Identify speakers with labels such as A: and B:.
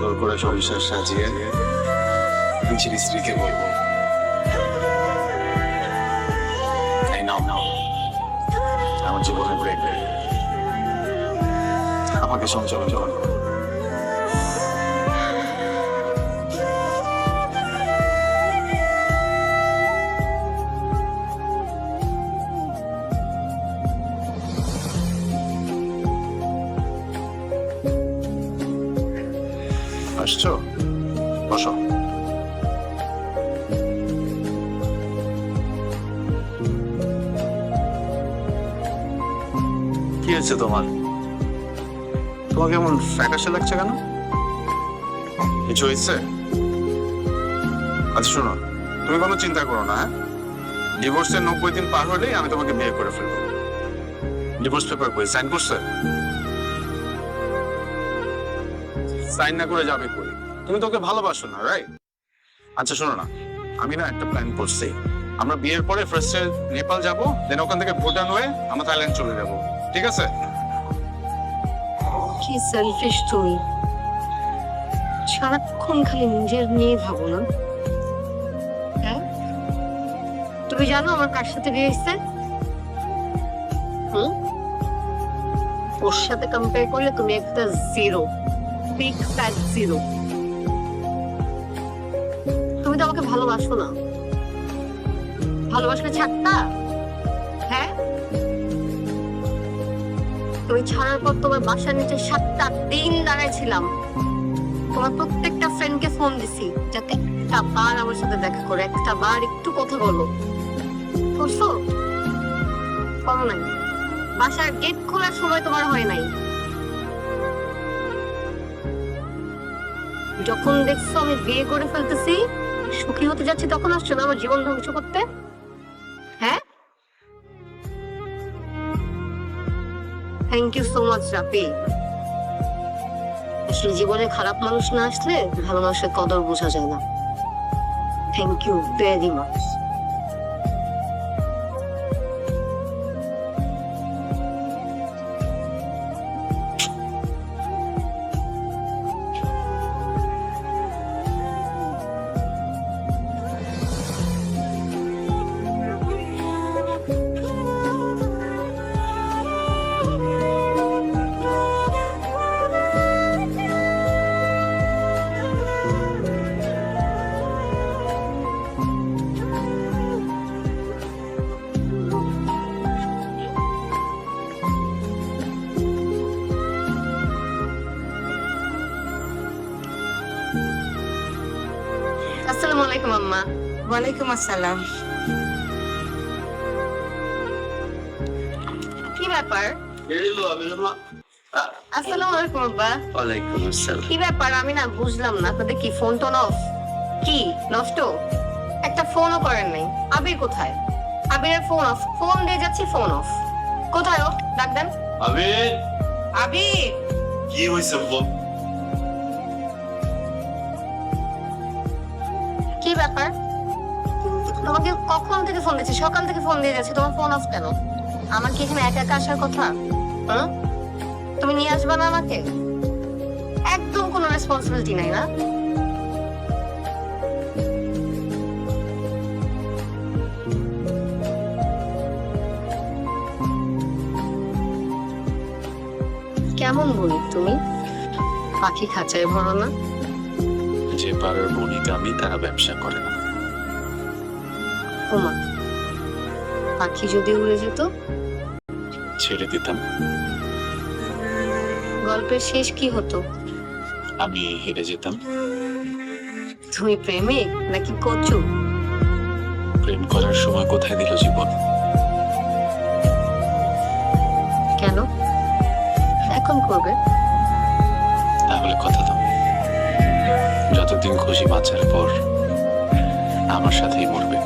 A: সুন্দর করে সংসার সাজিয়ে নিজের স্ত্রীকে বলবো, এই নাও নাও আমার জীবনে ব্রেক, আমাকে সঞ্চালন করো। আসছো, বসো। কি হয়েছে তোমার? তোমাকে এমন ফ্যাকাশে লাগছে কেন? কিছু হয়েছে? আচ্ছা শোনো, তুমি কোনো চিন্তা করো না। ডিভোর্সের 90 দিন পার হলেই আমি তোমাকে বিয়ে করে ফেলবো। ডিভোর্স পেপার কই সাইন করছে? সাইন না করে যাবে কই? তুমি তোকে ভালোবাসো না, রাইট? আচ্ছা শোনো না, আমি না একটা প্ল্যান করছি। আমরা বিয়ের পরে ফার্স্টে নেপাল যাব, দেন ওখান থেকে ভুটান হয়ে আমরা থাইল্যান্ড চলে যাব, ঠিক আছে?
B: কি সেলফিশ তুমি, সারাক্ষণ খালি নিজের নিয়ে ভাবো না। হ্যাঁ, তুমি জানো আমার কার সাথে বিয়ে হয়েছে? ওর সাথে কম্পেয়ার করলে তুমি একটা জিরো, বিগ ফ্যাট জিরো। তুমি তো আমাকে ভালোবাসো না, ভালোবাসলে ছাড়তা? হ্যাঁ, তুমি ছাড়ার পর তোমার বাসার নিচে 7টা দিন দাঁড়াইছিলাম। তোমার প্রত্যেকটা ফ্রেন্ডকে ফোন দিছি যাতে একটা বার আমার সাথে দেখা করে, একটা বার একটু কথা বলো। করছো? করো নাই। বাসার গেট খোলার সময় তোমার হয় নাই। যখন দেখছো আমি বিয়ে করে ফেলতেছি, সুখী হতে যাচ্ছি, তখন আসছো না আমার জীবন ধ্বংস করতে। হ্যাঁ, থ্যাংক ইউ সো মাচ রাপি। আসলে জীবনে খারাপ মানুষ না আসলে ভালো মানুষের কদর বোঝা যায় না। Thank you very much. আসসালামু আলাইকুম আম্মা।
C: ওয়ালাইকুম আসসালাম।
B: কি ব্যাপার? আসসালামু আলাইকুম আব্বা।
A: ওয়ালাইকুম আসসালাম।
B: কি ব্যাপার আমি না বুঝলাম না, আপনাদের কি ফোন টোন অফ? কি নষ্ট? একটা ফোনও করেন নাই। আবির কোথায়? আবিরের ফোন অফ, ফোন দিয়ে যাচ্ছি ফোন অফ। কোথায় ও? ডাক দেন।
A: আবির,
B: আবির,
A: কি হইছে বল?
B: কি ব্যাপার? তোমাকে কখন থেকে ফোন দিচ্ছি, সকাল থেকে ফোন দিয়ে যাচ্ছি, তোমার ফোন অফ কেন? আমার কি এখানে একা একা আসার কথা? তুমি নিয়ে আসবে না আমাকে? একদম কোনো রেসপন্সিবিলিটি নাই না? কেমন বলি তুমি? পাখি খাঁচায় ভরো না?
A: যে পাড়ার বণিক আমি, তারা ব্যবসা করে না।
B: ওমা, পাখি যদি উড়ে যেত?
A: ছেড়ে দিতাম।
B: গল্পের শেষ কি হতো?
A: আমি হেরে যেতাম।
B: তুমি প্রেমিক নাকি কচু?
A: প্রেম করার সময় কোথায় দিল জীবন?
B: কেন এখন করবে?
A: তাহলে কথা দাও, যতদিন খুশি বাঁচার পর আমার সাথেই মরবে।